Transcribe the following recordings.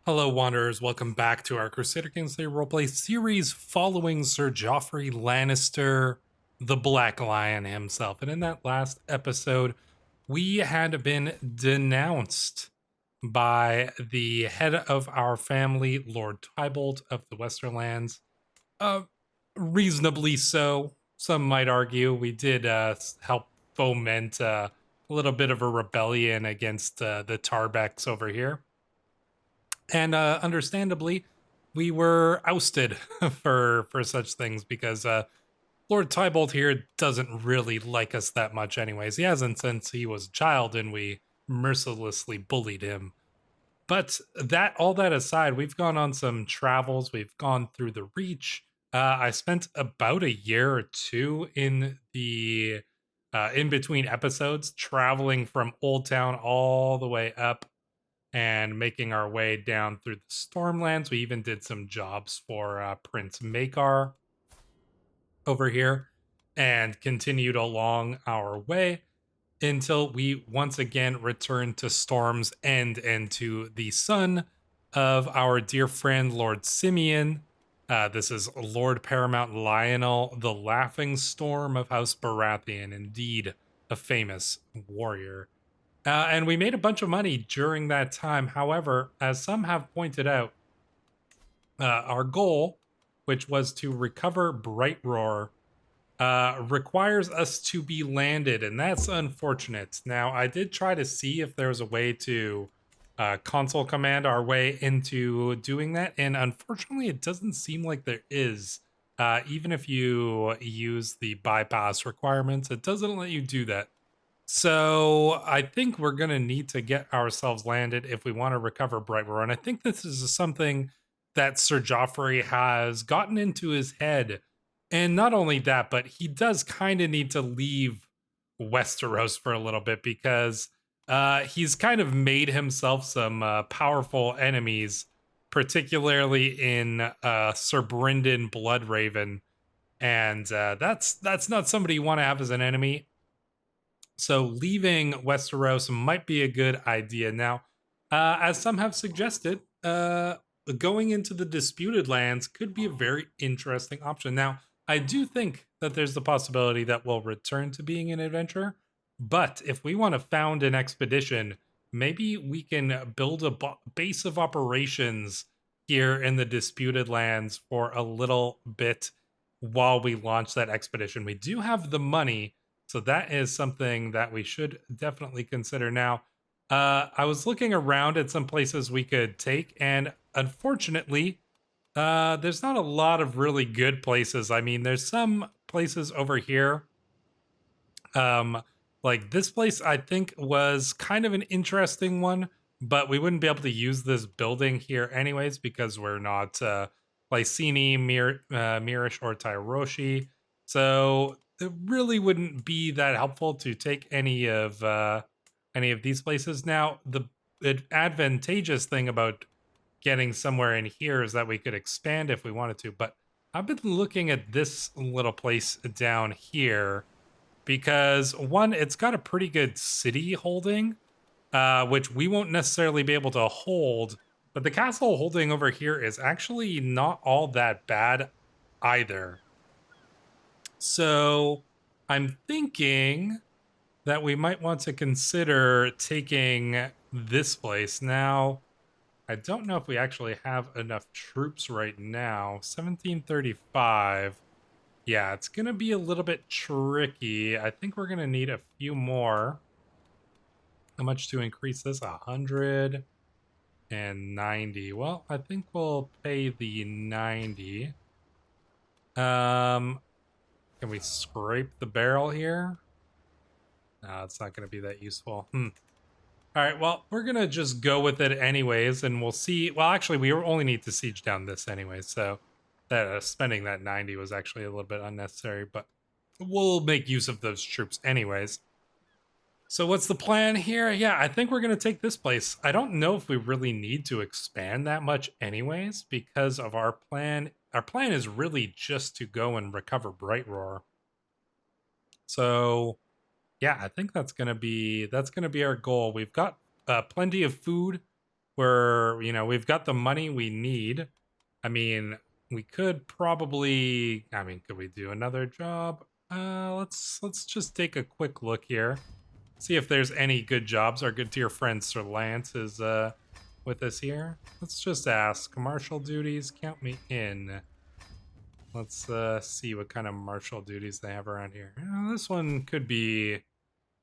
Hello, Wanderers. Welcome back to our Crusader Kings roleplay series following Sir Joffrey Lannister, the Black Lion himself. And in that last episode, we had been denounced by the head of our family, Lord Tybalt of the Westerlands. Uh, Reasonably so, some might argue. We did help foment a little bit of a rebellion against the Tarbecks over here. And understandably, we were ousted for such things because Lord Tybalt here doesn't really like us that much, anyways. He hasn't since he was a child, and we mercilessly bullied him. But that all that aside, we've gone on some travels. We've gone through the Reach. I spent about a year or two in the in between episodes, traveling from Old Town all the way up and making our way down through the Stormlands. We even did some jobs for Prince Baelor over here and continued along our way until we once again returned to Storm's End and to the son of our dear friend Lord Simeon. This is Lord Paramount Lionel, the Laughing Storm of House Baratheon, indeed a famous warrior. And we made a bunch of money during that time. However, as some have pointed out, our goal, which was to recover Brightroar, requires us to be landed, and that's unfortunate. Now, I did try to see if there was a way to console command our way into doing that, and unfortunately, it doesn't seem like there is. Even if you use the bypass requirements, it doesn't let you do that. So I think we're going to need to get ourselves landed if we want to recover Brightroar. And I think this is something that Sir Joffrey has gotten into his head. And not only that, but he does kind of need to leave Westeros for a little bit because he's kind of made himself some powerful enemies, particularly in Sir Brynden Bloodraven. And that's not somebody you want to have as an enemy. So leaving Westeros might be a good idea. Now, as some have suggested, going into the disputed lands could be a very interesting option. Now, I do think that there's the possibility that we'll return to being an adventurer. But if we want to found an expedition, maybe we can build a base of operations here in the disputed lands for a little bit while we launch that expedition. We do have the money, so that is something that we should definitely consider. Now, I was looking around at some places we could take, and unfortunately, there's not a lot of really good places. I mean, there's some places over here. Like this place, I think was kind of an interesting one, but we wouldn't be able to use this building here anyways because we're not Lysini, Mirish, or Tyroshi. So it really wouldn't be that helpful to take any of these places. Now, the advantageous thing about getting somewhere in here is that we could expand if we wanted to. But I've been looking at this little place down here because one, it's got a pretty good city holding, which we won't necessarily be able to hold. But the castle holding over here is actually not all that bad either. So I'm thinking that we might want to consider taking this place. Now, I don't know if we actually have enough troops right now. 1735. Yeah, it's going to be a little bit tricky. I think we're going to need a few more. How much to increase this? 190. Well, I think we'll pay the 90. Can we scrape the barrel here? No, it's not going to be that useful. All right, well, we're going to just go with it anyways, and we'll see. Well, actually, we only need to siege down this anyways, so that spending that 90 was actually a little bit unnecessary, but we'll make use of those troops anyways. So what's the plan here? Yeah, I think we're going to take this place. I don't know if we really need to expand that much anyways because of our plan. Our plan is really just to go and recover Brightroar. So yeah, I think that's going to be our goal. We've got plenty of food. we've got the money we need. I mean, we could probably, could we do another job? Let's just take a quick look here. See if there's any good jobs. Our good dear friend Sir Lance is with us here. Let's just ask. Martial duties, count me in. Let's see what kind of martial duties they have around here. This one could be...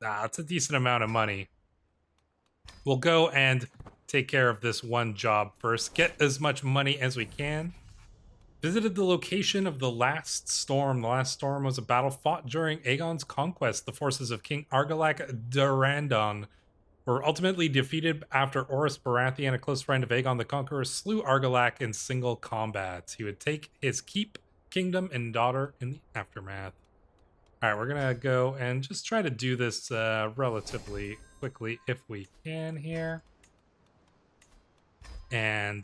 it's a decent amount of money. We'll go and take care of this one job first. Get as much money as we can. Visited the location of the last storm. The last storm was a battle fought during Aegon's conquest. The forces of King Argilac Durandon were ultimately defeated after Orys Baratheon, a close friend of Aegon the Conqueror, slew Argilac in single combat. He would take his keep, kingdom, and daughter in the aftermath. All right, we're gonna go and just try to do this relatively quickly if we can here. And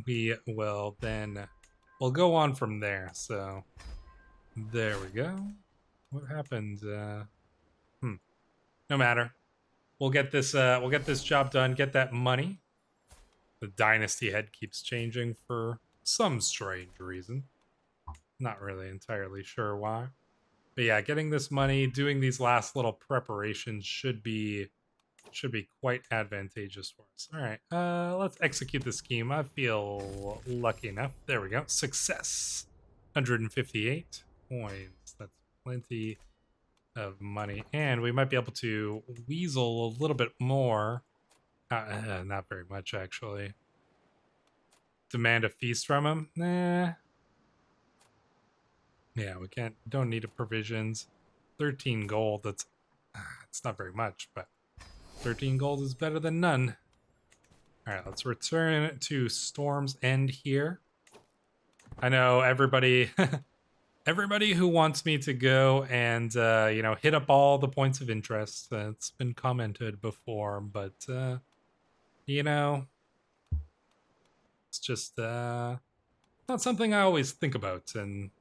we will then... we'll go on from there. So there we go. What happened? No matter. We'll get this job done, get that money. The dynasty head keeps changing for some strange reason. Not really entirely sure why. But yeah, getting this money, doing these last little preparations should be quite advantageous for us. All right, let's execute the scheme. I feel lucky enough. There we go. Success. 158 points. That's plenty of money. And we might be able to weasel a little bit more. Not very much, actually. Demand a feast from him? Nah. Yeah, we don't need a provisions. 13 gold, it's not very much, but 13 gold is better than none. All right, let's return to Storm's End here. I know everybody everybody who wants me to go and hit up all the points of interest. It's been commented before, but it's just not something I always think about, and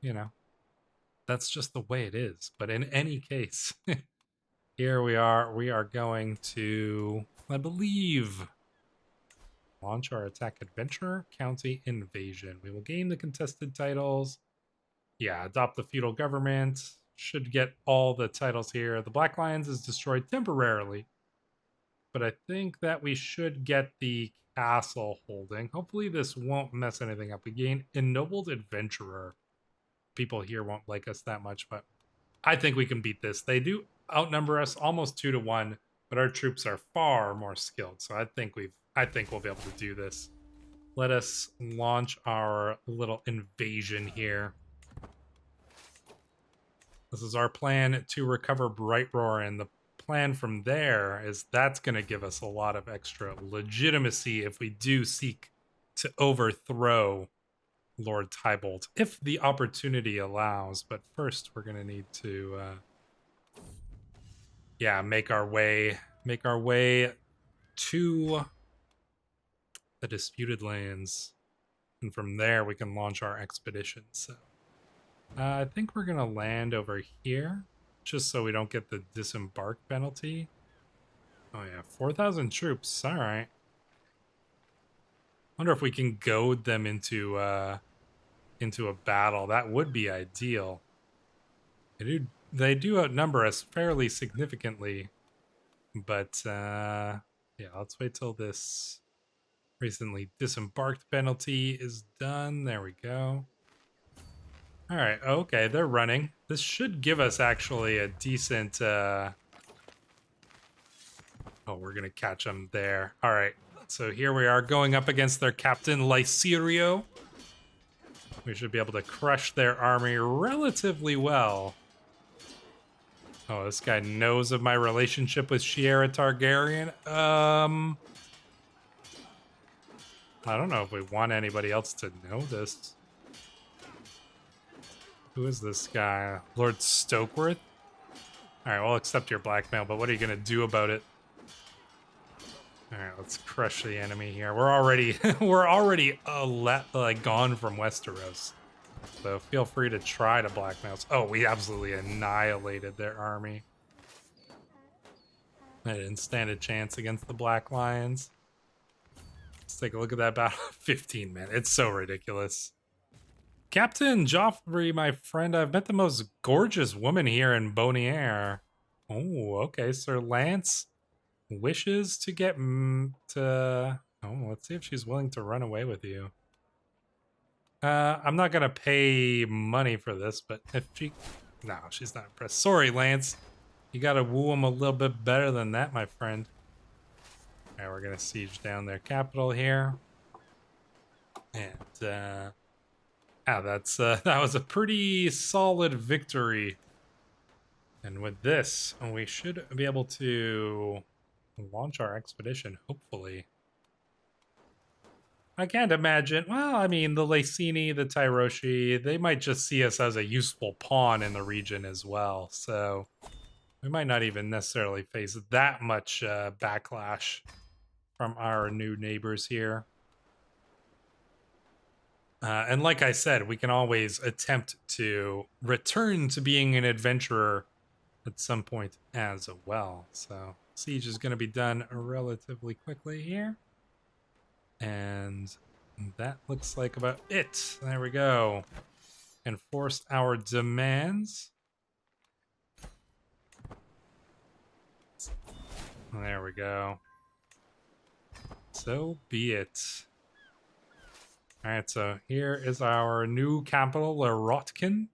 that's just the way it is. But in any case, here we are going to, I believe, launch our attack adventure, county invasion. We will gain the contested titles. Yeah, adopt the feudal government. Should get all the titles here. The Black Lions is destroyed temporarily, but I think that we should get the castle holding. Hopefully this won't mess anything up. We gain ennobled adventurer. People here won't like us that much, but I think we can beat this. They do outnumber us almost 2-1, but our troops are far more skilled, so I think we'll be able to do this. Let us launch our little invasion here. This is our plan to recover Brightroar, and the plan from there is that's going to give us a lot of extra legitimacy if we do seek to overthrow Lord Tybolt, if the opportunity allows. But first, we're going to need to, make our way to the disputed lands, and from there we can launch our expedition. So, I think we're going to land over here, just so we don't get the disembark penalty. Oh yeah, 4,000 troops. All right. Wonder if we can goad them into a battle. That would be ideal. They do outnumber us fairly significantly, but let's wait till this recently disembarked penalty is done. There we go. All right, okay, they're running. This should give us actually a decent... Oh, we're gonna catch them there. All right, so here we are going up against their captain, Lycerio. We should be able to crush their army relatively well. Oh, this guy knows of my relationship with Shiera Targaryen. I don't know if we want anybody else to know this. Who is this guy? Lord Stokeworth? Alright, we'll accept your blackmail, but what are you gonna do about it? Alright, let's crush the enemy here. We're already gone from Westeros. So feel free to try to blackmail us. Oh, we absolutely annihilated their army. I didn't stand a chance against the Black Lions. Let's take a look at that battle. 15 minutes. It's so ridiculous. Captain Joffrey, my friend, I've met the most gorgeous woman here in Bonnier. Oh, okay. Sir Lance wishes to get to... Oh, let's see if she's willing to run away with you. I'm not going to pay money for this, but if she... No, she's not impressed. Sorry, Lance. You got to woo him a little bit better than that, my friend. All right, we're going to siege down their capital here. And, that was a pretty solid victory. And with this, we should be able to launch our expedition, hopefully. I can't imagine. Well, I mean, the Lacini, the Tyroshi, they might just see us as a useful pawn in the region as well. So we might not even necessarily face that much backlash from our new neighbors here. And like I said, we can always attempt to return to being an adventurer at some point as well. So siege is going to be done relatively quickly here. And that looks like about it. There we go. Enforce our demands. There we go. So be it. All right, so here is our new capital, Rotkin.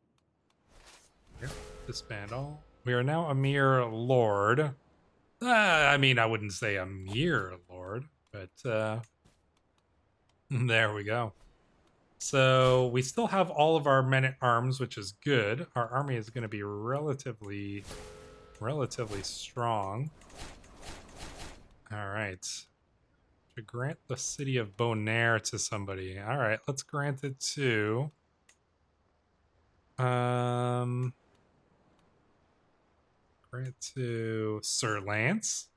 Disband all. We are now a mere lord. I mean, I wouldn't say a mere lord, but there we go. So we still have all of our men-at-arms, which is good. Our army is going to be relatively strong. All right. To grant the city of Bonaire to somebody. All right, let's grant it to... grant to Sir Lance.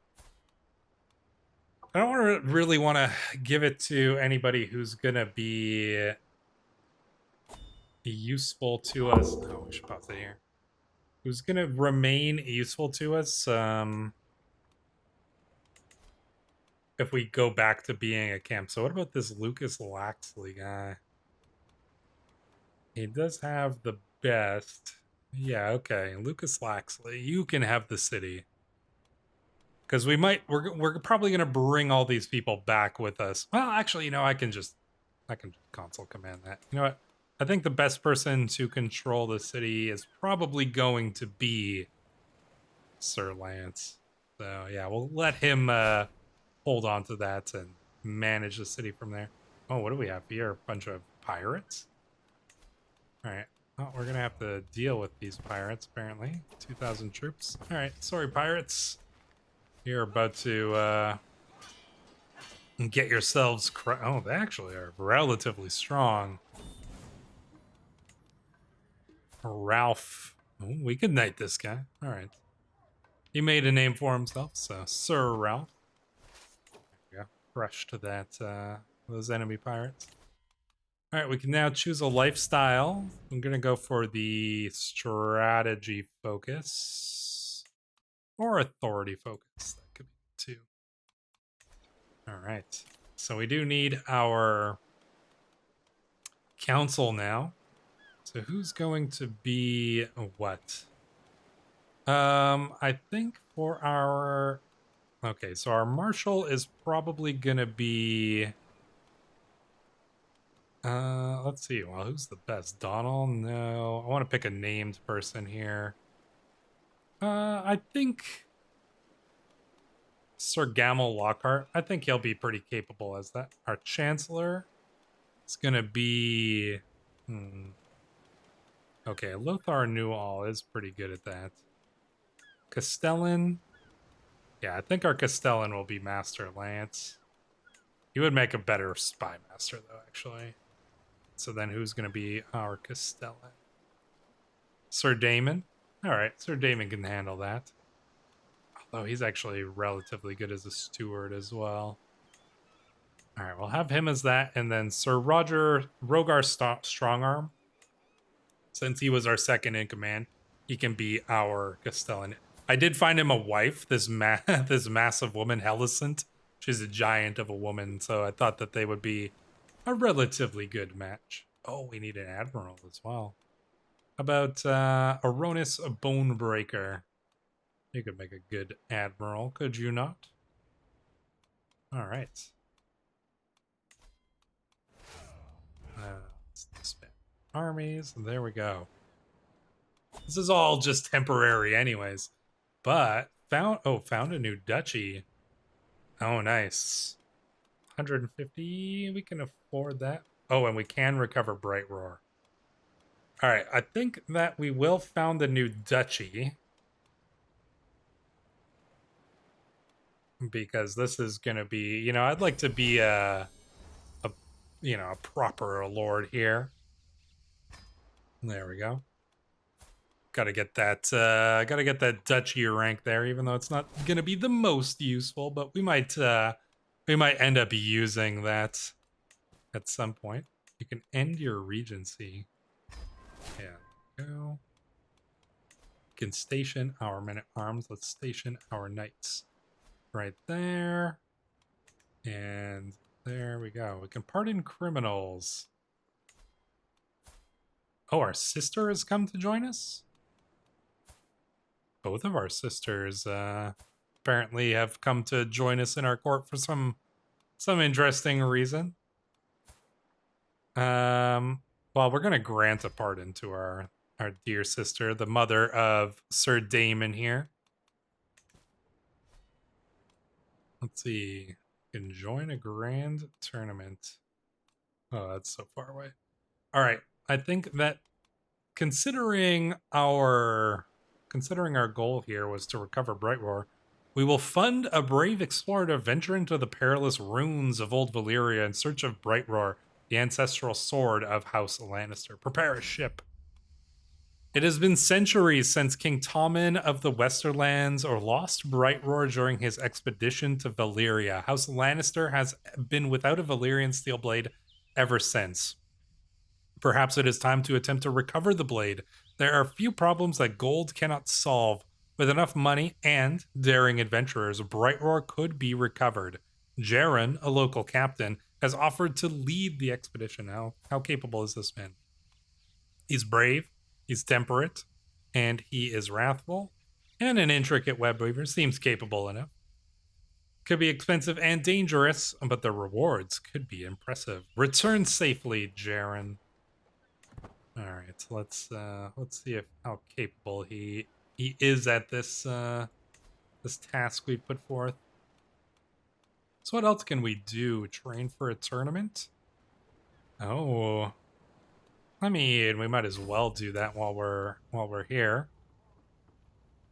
I don't really want to give it to anybody who's going to be useful to us. Oh, we should pause it here. Who's going to remain useful to us if we go back to being a camp. So what about this Lucas Laxley guy? He does have the best. Yeah, okay. Lucas Laxley, you can have the city. Because we're probably going to bring all these people back with us. Well, actually, you know, I can just console command that. You know what? I think the best person to control the city is probably going to be Sir Lance. So, yeah, we'll let him hold on to that and manage the city from there. Oh, what do we have here? A bunch of pirates? All right. Well, we're going to have to deal with these pirates, apparently. 2,000 troops. All right. Sorry, pirates. You're about to get yourselves... Oh, they actually are relatively strong. Ralph. Oh, we could knight this guy. All right. He made a name for himself, so Sir Ralph. There we go. Crush to that, those enemy pirates. All right, we can now choose a lifestyle. I'm going to go for the strategy focus. Or authority focus. That could be too. All right. So we do need our council now. So who's going to be what? I think for our... Okay, so our marshal is probably going to be... let's see. Well, who's the best? Donald? No. I want to pick a named person here. I think Sir Gamel Lockhart. I think he'll be pretty capable as that. Our Chancellor is going to be... Okay, Lothar Newall is pretty good at that. Castellan. Yeah, I think our Castellan will be Master Lance. He would make a better spy master, though, actually. So then who's going to be our Castellan? Sir Damon. All right, Sir Damon can handle that. Although he's actually relatively good as a steward as well. All right, we'll have him as that. And then Sir Roger Rogar Strongarm. Since he was our second in command, he can be our Castellan. I did find him a wife, this massive woman, Helicent. She's a giant of a woman, so I thought that they would be a relatively good match. Oh, we need an admiral as well. How about Aronis Bonebreaker? You could make a good admiral, could you not? All right. Let's disband armies. There we go. This is all just temporary, anyways. But found a new duchy. Oh, nice. 150. We can afford that. Oh, and we can recover Brightroar. All right, I think that we will found a new duchy. Because this is going to be, you know, I'd like to be a proper lord here. There we go. Gotta get that duchy rank there, even though it's not gonna be the most useful, but we might end up using that at some point. You can end your regency. Yeah, go. You can station our men-at-arms. Let's station our knights right there. And there we go. We can pardon criminals. Oh, our sister has come to join us? Both of our sisters apparently have come to join us in our court for some interesting reason. Well, we're gonna grant a pardon to our dear sister, the mother of Sir Damon here. Let's see. You can join a grand tournament. Oh, that's so far away. All right. I think that considering our goal here was to recover Brightroar, we will fund a brave explorer to venture into the perilous ruins of Old Valyria in search of Brightroar, the ancestral sword of House Lannister. Prepare a ship. It has been centuries since King Tommen of the Westerlands lost Brightroar during his expedition to Valyria. House Lannister has been without a Valyrian steel blade ever since. Perhaps it is time to attempt to recover the blade. There are few problems that gold cannot solve. With enough money and daring adventurers, Brightroar could be recovered. Jaren, a local captain, has offered to lead the expedition. How capable is this man? He's brave, he's temperate, and he is wrathful, and an intricate web weaver. Seems capable enough. Could be expensive and dangerous, but the rewards could be impressive. Return safely, Jaren. All right, let's see how capable he is at this this task we put forth. So what else can we do? Train for a tournament? Oh, I mean, we might as well do that while we're here.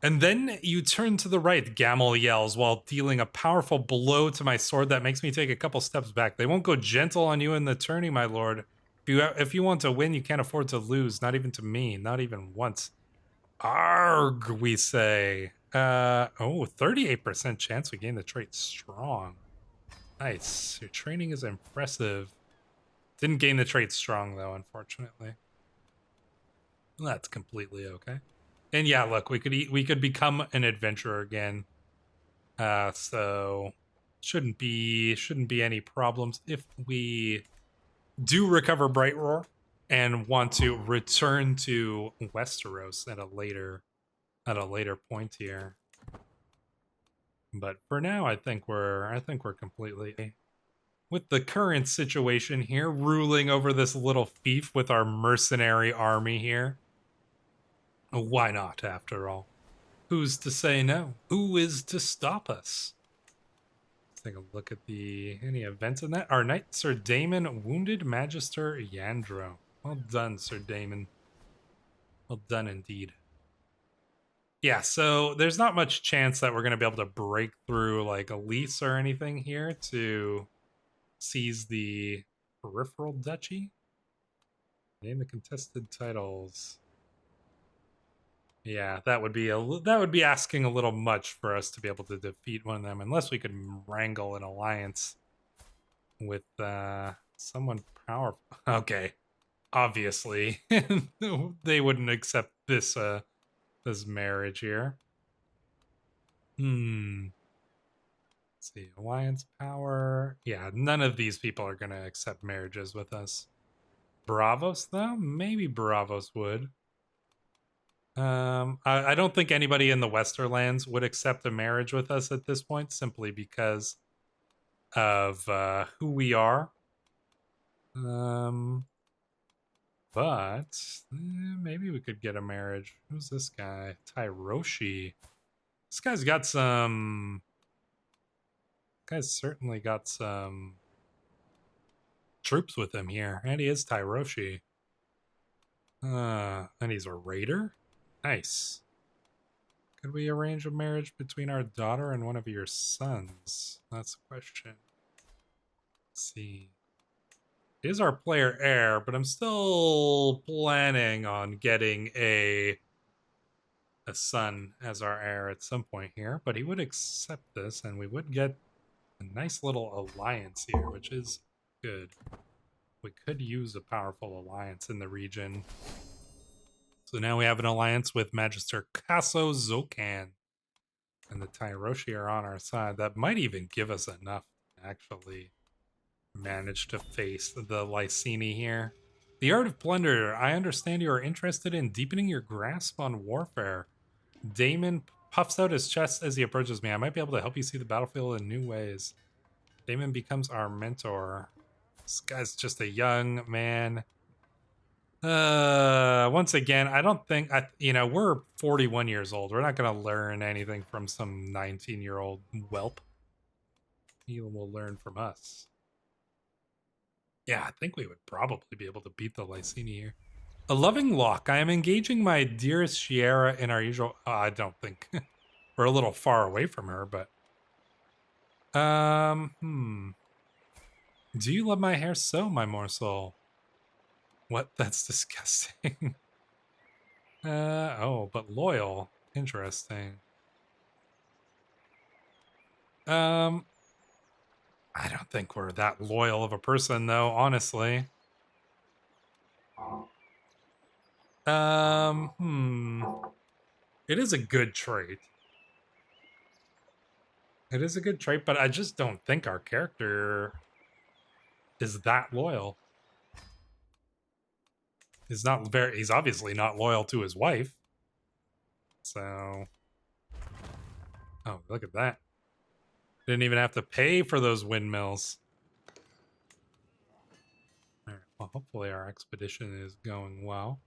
And then you turn to the right, Gamel yells, while dealing a powerful blow to my sword that makes me take a couple steps back. They won't go gentle on you in the tourney, my lord. If you want to win, you can't afford to lose. Not even to me. Not even once. Arg, we say. 38% chance we gain the trait strong. Nice. Your training is impressive. Didn't gain the trait strong, though, unfortunately. That's completely okay. And yeah, look, we could become an adventurer again. So shouldn't be any problems if we do recover Brightroar and want to return to Westeros at a later point here. But for now, I think we're completely with the current situation here, ruling over this little fief with our mercenary army here. Why not, after all? Who's to say no? Who is to stop us? Let's take a look at any events in that. Our knight, Sir Damon, wounded Magister Yandro. Well done, Sir Damon. Well done indeed. Yeah, so there's not much chance that we're going to be able to break through like a lease or anything here to seize the peripheral duchy. Name the contested titles. Yeah, that would be asking a little much for us to be able to defeat one of them, unless we could wrangle an alliance with someone powerful. Okay, obviously they wouldn't accept this this marriage here. Let's Let's see, alliance power. Yeah, none of these people are going to accept marriages with us. Bravos, though? Maybe Bravos would. I don't think anybody in the Westerlands would accept a marriage with us at this point, simply because of who we are. But maybe we could get a marriage. Who's this guy? Tyroshi. This guy's got some. Guy's certainly got some troops with him here, and he is Tyroshi. And he's a raider. Nice. Could we arrange a marriage between our daughter and one of your sons? That's the question. Let's see. He is our player heir, but I'm still planning on getting a son as our heir at some point here. But he would accept this, and we would get a nice little alliance here, which is good. We could use a powerful alliance in the region. So now we have an alliance with Magister Kaso Zokan. And the Tyroshi are on our side. That might even give us enough to actually manage to face the Lysini here. The Art of Plunder. I understand you are interested in deepening your grasp on warfare. Damon puffs out his chest as he approaches me. I might be able to help you see the battlefield in new ways. Damon becomes our mentor. This guy's just a young man. Once again, I don't think we're 41 years old. We're not gonna learn anything from some 19-year-old whelp. He will learn from us. Yeah, I think we would probably be able to beat the Lysini here. A loving lock. I am engaging my dearest Shiera in our usual. I don't think we're a little far away from her, but do you love my hair so, my morsel? What? That's disgusting. Oh, but loyal. Interesting. I don't think we're that loyal of a person, though, honestly. It is a good trait. It is a good trait, but I just don't think our character is that loyal. He's obviously not loyal to his wife. So, oh, look at that. Didn't even have to pay for those windmills. All right, well, hopefully our expedition is going well.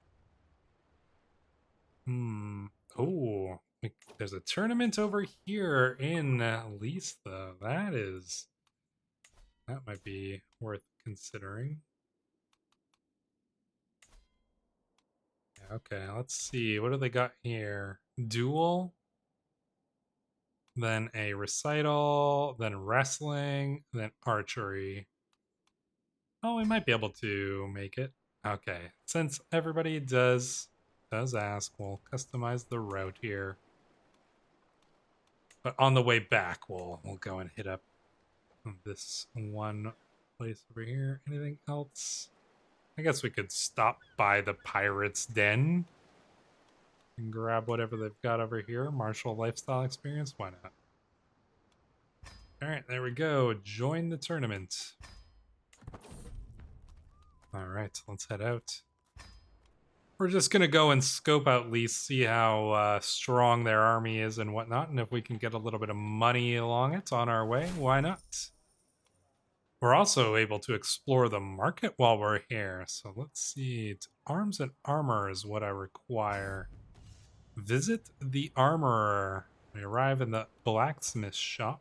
Oh, there's a tournament over here in Lys, though. That might be worth considering. Okay, let's see. What do they got here? Duel, then a recital, then wrestling, then archery. Oh, we might be able to make it. Okay, since everybody does ask, we'll customize the route here. But on the way back, we'll go and hit up this one place over here. Anything else? I guess we could stop by the Pirate's Den and grab whatever they've got over here. Martial lifestyle experience, why not? Alright, there we go. Join the tournament. Alright, let's head out. We're just gonna go and scope out Lys, see how strong their army is and whatnot, and if we can get a little bit of money along it on our way, why not? We're also able to explore the market while we're here. So let's see. It's arms and armor is what I require. Visit the armorer. We arrive in the blacksmith shop.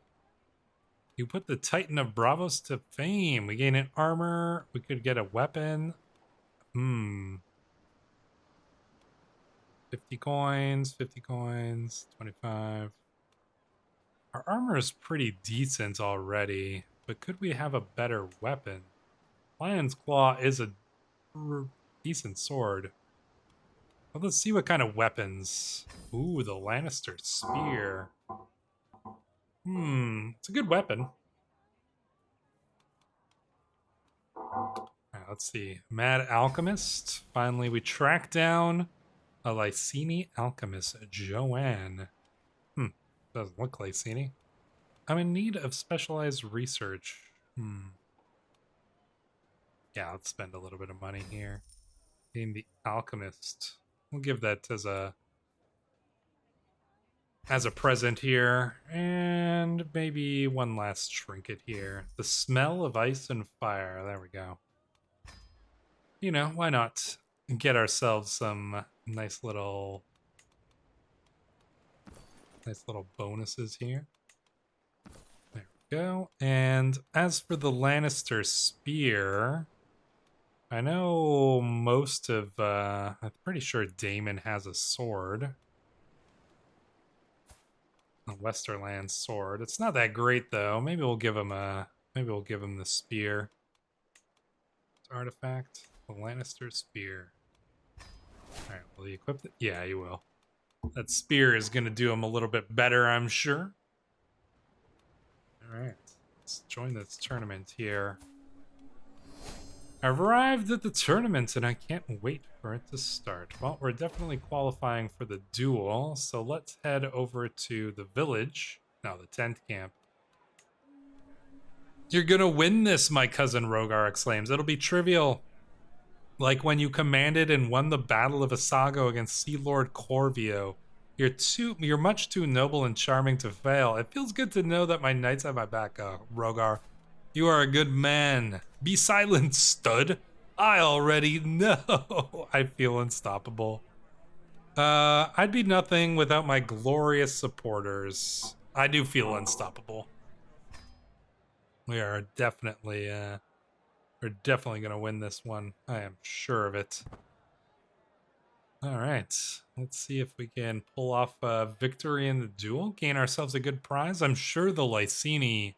You put the Titan of Bravos to fame. We gain an armor. We could get a weapon. 50 coins, 50 coins, 25. Our armor is pretty decent already. But could we have a better weapon? Lion's Claw is a decent sword. Well, let's see what kind of weapons. Ooh, the Lannister spear. It's a good weapon. Alright, let's see. Mad Alchemist. Finally, we track down a Lysini alchemist, Joanne. Doesn't look Lysini. I'm in need of specialized research. Yeah, let's spend a little bit of money here. Being the alchemist. We'll give that as a present here, and maybe one last trinket here. The smell of ice and fire. There we go. You know, why not get ourselves some nice little bonuses here. There we go. And as for the Lannister spear, I know most of I'm pretty sure Daemon has a sword. A Westerland sword. It's not that great though. Maybe we'll give him the spear. Artifact. The Lannister spear. Alright, will he equip it? Yeah, he will. That spear is gonna do him a little bit better, I'm sure. Alright. Let's join this tournament here. I've arrived at the tournament and I can't wait for it to start. Well, we're definitely qualifying for the duel, so let's head over to the village. No, the tent camp. You're gonna win this, my cousin Rogar exclaims. It'll be trivial. Like when you commanded and won the Battle of Asago against Sea Lord Corvio. You're much too noble and charming to fail. It feels good to know that my knights have my back, Rogar. You are a good man. Be silent, stud. I already know. I feel unstoppable. I'd be nothing without my glorious supporters. I do feel unstoppable. We are definitely, we're definitely gonna win this one. I am sure of it. All right, let's see if we can pull off a victory in the duel, gain ourselves a good prize. I'm sure the Lysini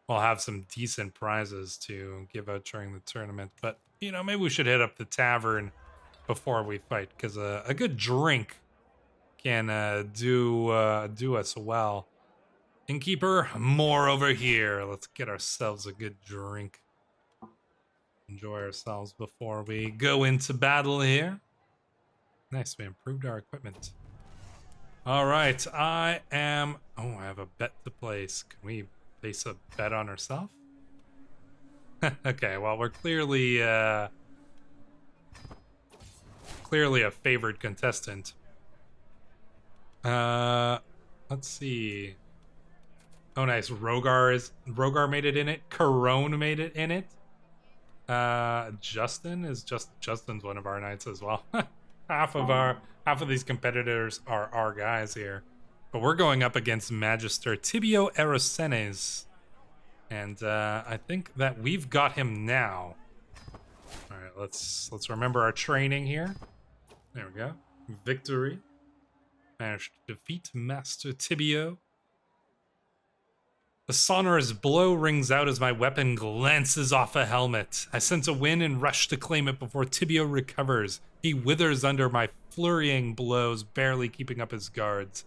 will have some decent prizes to give out during the tournament, but you know, maybe we should hit up the tavern before we fight, because a good drink can do us well. Innkeeper, more over here. Let's get ourselves a good drink. Enjoy ourselves before we go into battle here. Nice, we improved our equipment. All right, I have a bet to place. Can we place a bet on ourselves? Okay, well, we're clearly a favored contestant. Let's see. Oh, nice. Rogar made it in it. Corone made it in it. Justin's one of our knights as well. half of these competitors are our guys here. But we're going up against Magister Tibio Erosenes. And I think that we've got him now. Alright, let's remember our training here. There we go. Victory. Managed to defeat Master Tibio. A sonorous blow rings out as my weapon glances off a helmet. I sense a wind and rush to claim it before Tibio recovers. He withers under my flurrying blows, barely keeping up his guards.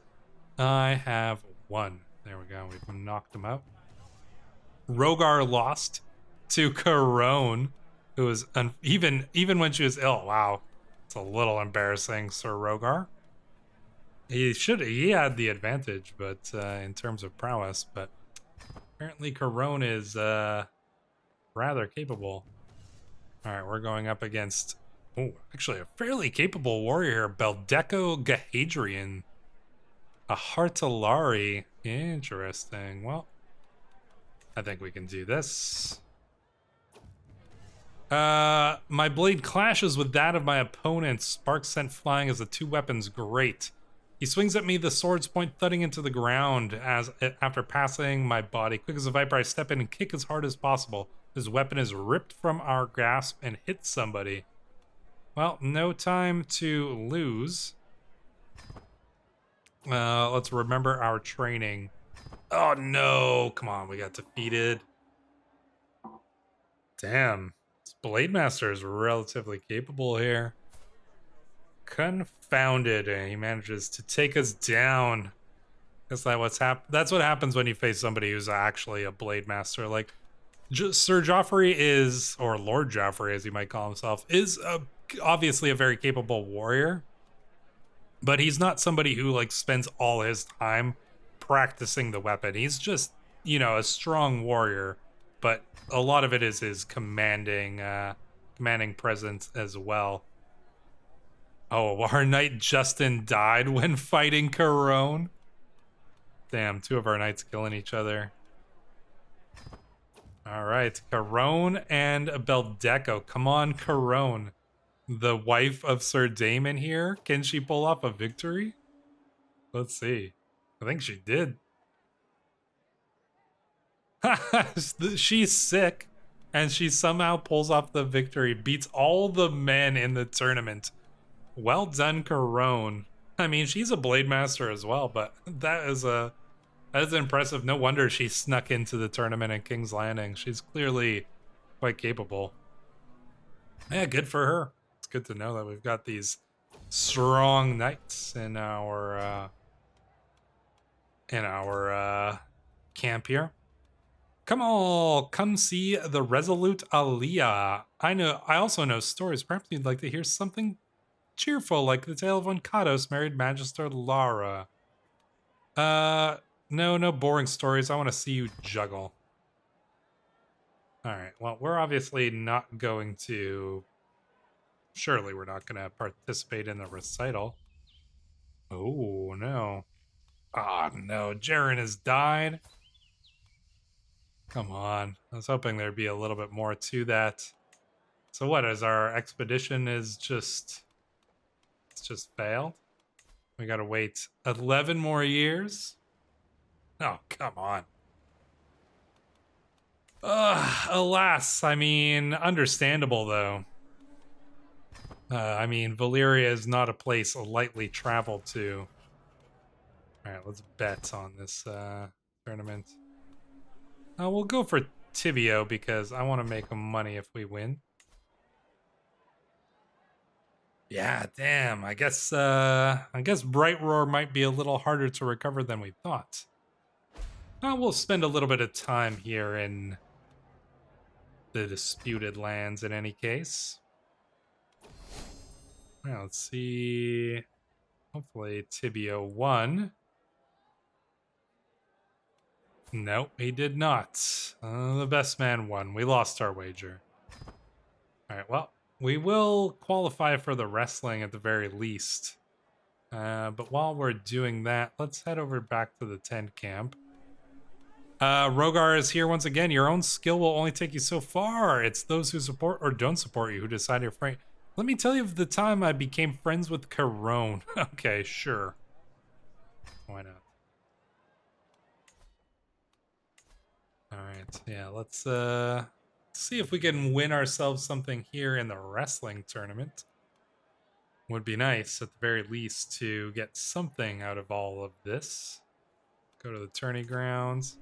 I have won. There we go. We've knocked him out. Rogar lost to Corone, who was even when she was ill. Wow, it's a little embarrassing, Sir Rogar. He had the advantage, but in terms of prowess, but apparently Corone is rather capable. All right, we're going up against actually a fairly capable warrior here, Beldeco Gahadrian, a Hartalari. Interesting. Well, I think we can do this. My blade clashes with that of my opponent, sparks sent flying as the two weapons grate. He swings at me, the sword's point thudding into the ground after passing my body. Quick as a viper, I step in and kick as hard as possible. His weapon is ripped from our grasp and hits somebody. Well, no time to lose. Let's remember our training. Oh no, come on, we got defeated. Damn, this Blade Master is relatively capable here. Confounded, and he manages to take us down. That's what happens when you face somebody who's actually a Blade Master. Like, Sir Joffrey is, or Lord Joffrey as he might call himself, is obviously a very capable warrior. But he's not somebody who like spends all his time practicing the weapon. He's just you know, a strong warrior, but a lot of it is his commanding presence as well. Oh, our knight Justin died when fighting Corone. Damn, 2 of our knights killing each other. All right, Corone and Beldeco. Come on, Corone. The wife of Sir Daemon here. Can she pull off a victory? Let's see. I think she did. She's sick, and she somehow pulls off the victory, beats all the men in the tournament. Well done, Corone. I mean, she's a blade master as well, but that is impressive. No wonder she snuck into the tournament in King's Landing. She's clearly quite capable. Yeah, good for her. It's good to know that we've got these strong knights in our camp here. Come see the resolute Aliyah. I also know stories. Perhaps you'd like to hear something cheerful, like the tale of when Kados married Magister Lara. No boring stories. I want to see you juggle. Alright, well, we're obviously not going to... Surely we're not going to participate in the recital. Oh, no. Ah, no. Jaren has died. Come on. I was hoping there'd be a little bit more to that. So what, is our expedition is just... It's just failed? We gotta wait 11 more years? Oh, come on. Alas, I mean, understandable though. I mean, Valyria is not a place lightly traveled to. Alright, let's bet on this tournament. We'll go for Tibio because I want to make money if we win. Yeah, damn. I guess Brightroar might be a little harder to recover than we thought. We'll spend a little bit of time here in the disputed lands in any case. Well, let's see. Hopefully Tibio won. Nope, he did not. The best man won. We lost our wager. Alright, well, we will qualify for the wrestling at the very least. But while we're doing that, let's head over back to the tent camp. Rogar is here once again. Your own skill will only take you so far. It's those who support or don't support you who decide your fate. Let me tell you of the time I became friends with Corone. Okay, sure. Why not? Alright, yeah, let's see if we can win ourselves something here in the wrestling tournament. Would be nice, at the very least, to get something out of all of this. Go to the tourney grounds.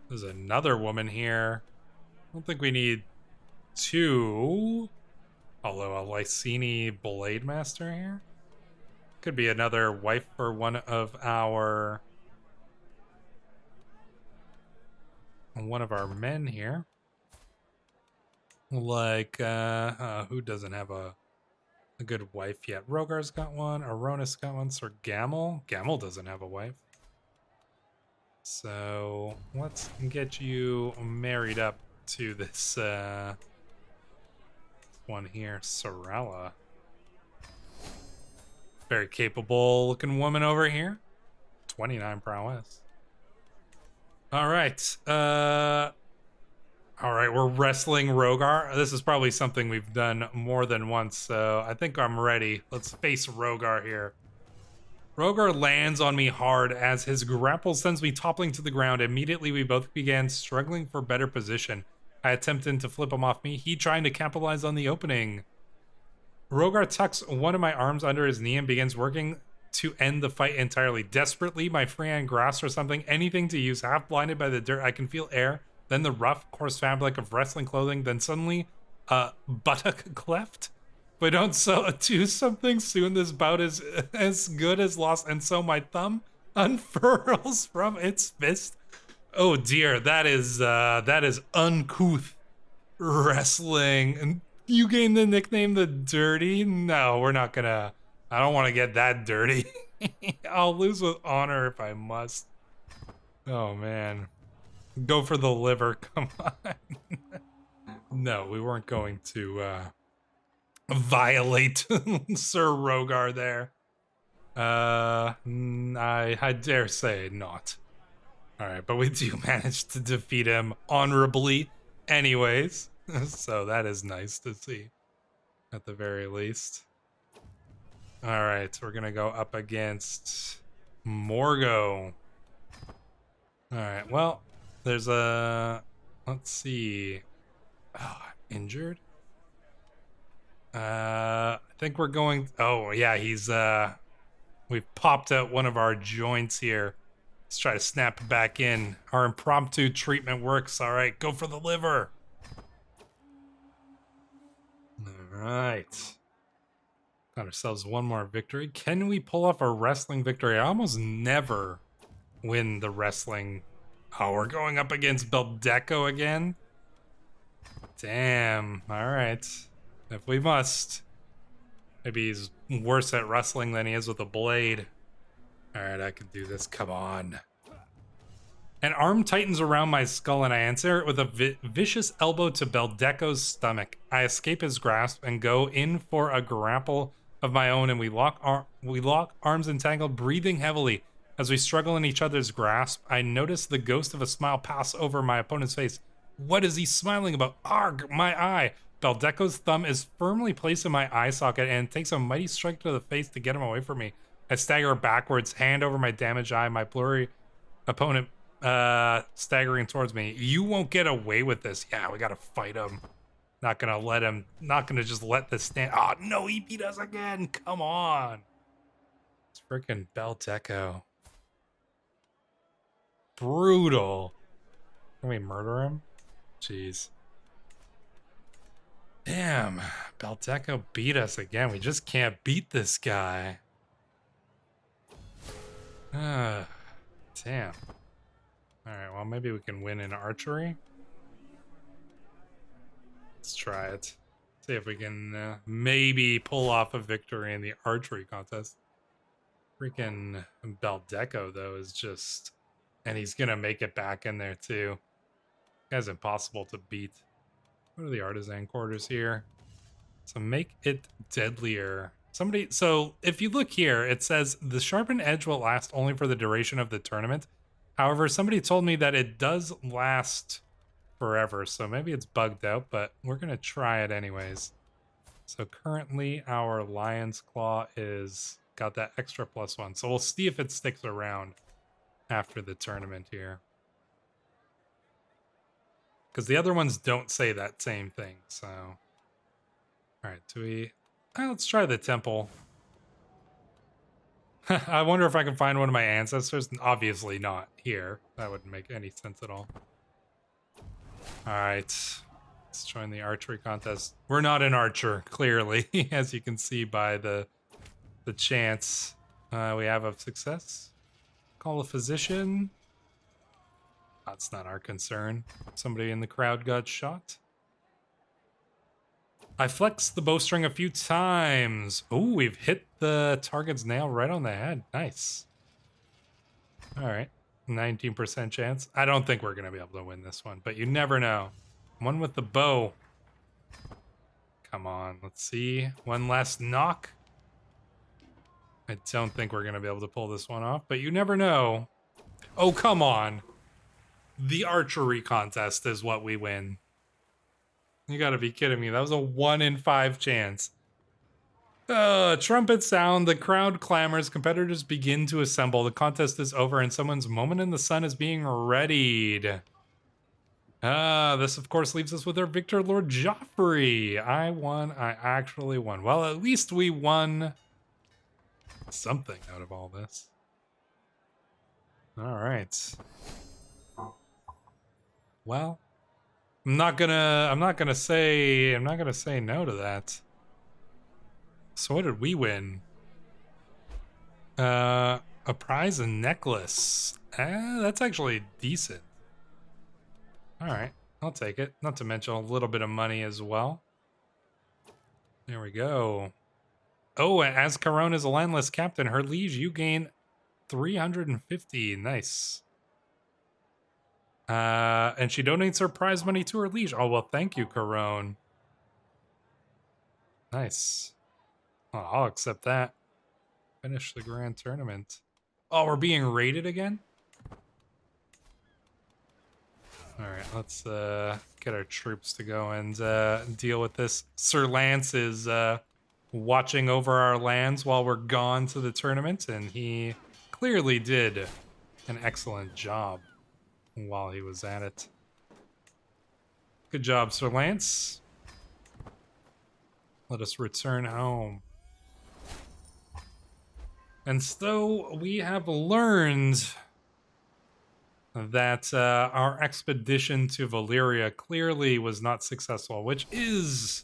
There's another woman here. I don't think we need 2. Although a Lysini Blade Master here? Could be another wife for one of our men here. Like, who doesn't have a good wife yet? Rogar's got one, Aronis got one, Sir Gamel. Gamel doesn't have a wife. So, let's get you married up to this, one here, Sorella. Very capable looking woman over here. 29 prowess. Alright, alright, we're wrestling Rogar. This is probably something we've done more than once, so I think I'm ready. Let's face Rogar here. Rogar lands on me hard as his grapple sends me toppling to the ground. Immediately, we both began struggling for better position. I attempted to flip him off me, he trying to capitalize on the opening. Rogar tucks one of my arms under his knee and begins working to end the fight entirely. Desperately, my free hand grasps for something, anything to use. Half blinded by the dirt, I can feel air, then the rough, coarse fabric of wrestling clothing, then suddenly, buttock cleft. If I don't do something soon, this bout is as good as lost, and so my thumb unfurls from its fist. Oh dear, that is uncouth wrestling. And you gain the nickname the Dirty? No, we're not gonna. I don't want to get that dirty. I'll lose with honor if I must. Oh man. Go for the liver, come on. No, we weren't going to violate Sir Rogar there. I dare say not. All right, but we do manage to defeat him honorably anyways. So that is nice to see at the very least. All right, we're going to go up against Morgo. All right, well, there's a... Let's see. Oh, injured? I think we're going... Oh, yeah, he's... We've popped out one of our joints here. Let's try to snap it back in. Our impromptu treatment works. All right, go for the liver. All right. Got ourselves one more victory. Can we pull off a wrestling victory? I almost never win the wrestling. Oh, we're going up against Beldeco again? Damn. All right. If we must. Maybe he's worse at wrestling than he is with a blade. All right, I can do this. Come on. An arm tightens around my skull and I answer it with a vicious elbow to Beldeco's stomach. I escape his grasp and go in for a grapple of my own, and we lock arms entangled, breathing heavily. As we struggle in each other's grasp, I notice the ghost of a smile pass over my opponent's face. What is he smiling about? Arg, my eye! Beldeco's thumb is firmly placed in my eye socket and takes a mighty strike to the face to get him away from me. I stagger backwards, hand over my damaged eye, my blurry opponent staggering towards me. You won't get away with this. Yeah, we gotta fight him. Not gonna let him, not gonna just let this stand. Oh, no, he beat us again. Come on. It's freaking Beldeco. Brutal. Can we murder him? Jeez. Damn, Beldeco beat us again. We just can't beat this guy. Damn. Alright, well, maybe we can win in archery. Let's try it. See if we can maybe pull off a victory in the archery contest. Freaking Beldeco, though, is just... And he's gonna make it back in there, too. Guy's impossible to beat. What are the artisan quarters here? So make it deadlier. Somebody, so if you look here, it says the sharpened edge will last only for the duration of the tournament. However, somebody told me that it does last forever, so maybe it's bugged out, but we're gonna try it anyways. So currently our Lion's Claw is got that extra +1, so we'll see if it sticks around after the tournament here. Because the other ones don't say that same thing, so... Alright, do we... let's try the temple. I wonder if I can find one of my ancestors. Obviously not here. That wouldn't make any sense at all. Alright. Let's join the archery contest. We're not an archer, clearly, as you can see by the chance we have of success. Call a physician. That's not our concern. Somebody in the crowd got shot. I flexed the bowstring a few times. Oh, we've hit the target's nail right on the head. Nice. All right. 19% chance. I don't think we're going to be able to win this one, but you never know. One with the bow. Come on. Let's see. One last knock. I don't think we're going to be able to pull this one off, but you never know. Oh, come on. The archery contest is what we win. You gotta be kidding me. That was a 1 in 5 chance. Trumpet sound. The crowd clamors. Competitors begin to assemble. The contest is over and someone's moment in the sun is being readied. This of course leaves us with our victor, Lord Joffrey. I won. I actually won. Well, at least we won something out of all this. All right. Well, I'm not gonna say no to that. So what did we win? A prize and necklace. That's actually decent. All right, I'll take it. Not to mention a little bit of money as well. There we go. Oh, and as Corona's a landless captain, her liege, you gain 350. Nice. And she donates her prize money to her liege. Oh, well, thank you, Corone. Nice. Oh, I'll accept that. Finish the grand tournament. Oh, we're being raided again? Alright, let's get our troops to go and deal with this. Sir Lance is watching over our lands while we're gone to the tournament, and he clearly did an excellent job while he was at it. Good job, Sir Lance. Let us return home. And so we have learned that our expedition to Valyria clearly was not successful, which is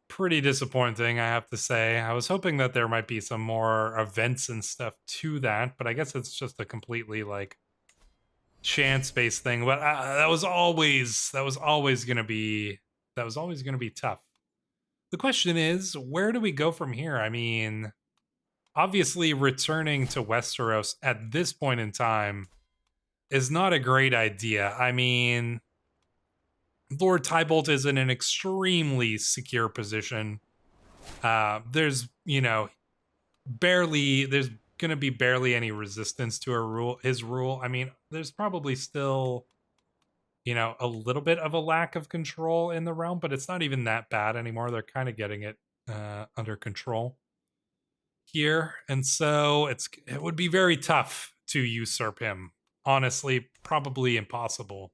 pretty disappointing, I have to say. I was hoping that there might be some more events and stuff to that, but I guess it's just a completely like chance-based thing. But that was always gonna be tough. The question is, where do we go from here? I mean, obviously returning to Westeros at this point in time is not a great idea. I mean, Lord Tybolt is in an extremely secure position. There's, there's gonna be barely any resistance to his rule. I mean, there's probably still, a little bit of a lack of control in the realm, but it's not even that bad anymore. They're kind of getting it under control here, and so it would be very tough to usurp him. Honestly, probably impossible.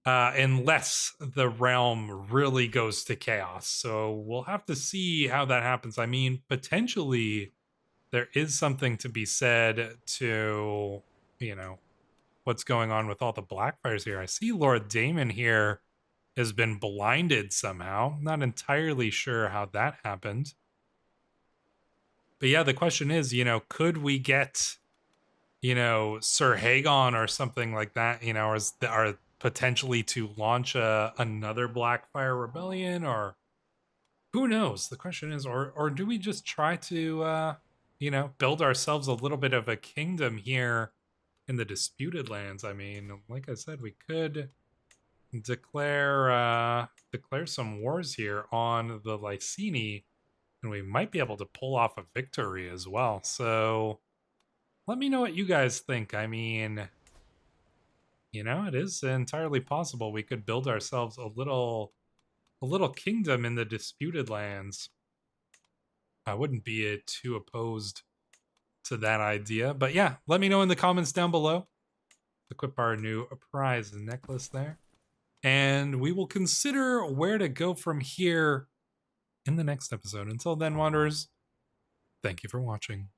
Unless the realm really goes to chaos. So we'll have to see how that happens. I mean, potentially there is something to be said to, what's going on with all the Blackfires here. I see Lord Daemon here has been blinded somehow. Not entirely sure how that happened. But yeah, the question is, could we get, Sir Hagon or something like that, are potentially to launch another Blackfire rebellion, or who knows? The question is, or do we just try to, build ourselves a little bit of a kingdom here in the disputed lands? I mean, like I said, we could declare some wars here on the Lysini, and we might be able to pull off a victory as well. So let me know what you guys think. I mean, it is entirely possible we could build ourselves a little kingdom in the disputed lands. I wouldn't be too opposed to that idea. But yeah, let me know in the comments down below. Equip our new prize necklace there. And we will consider where to go from here in the next episode. Until then, Wanderers, thank you for watching.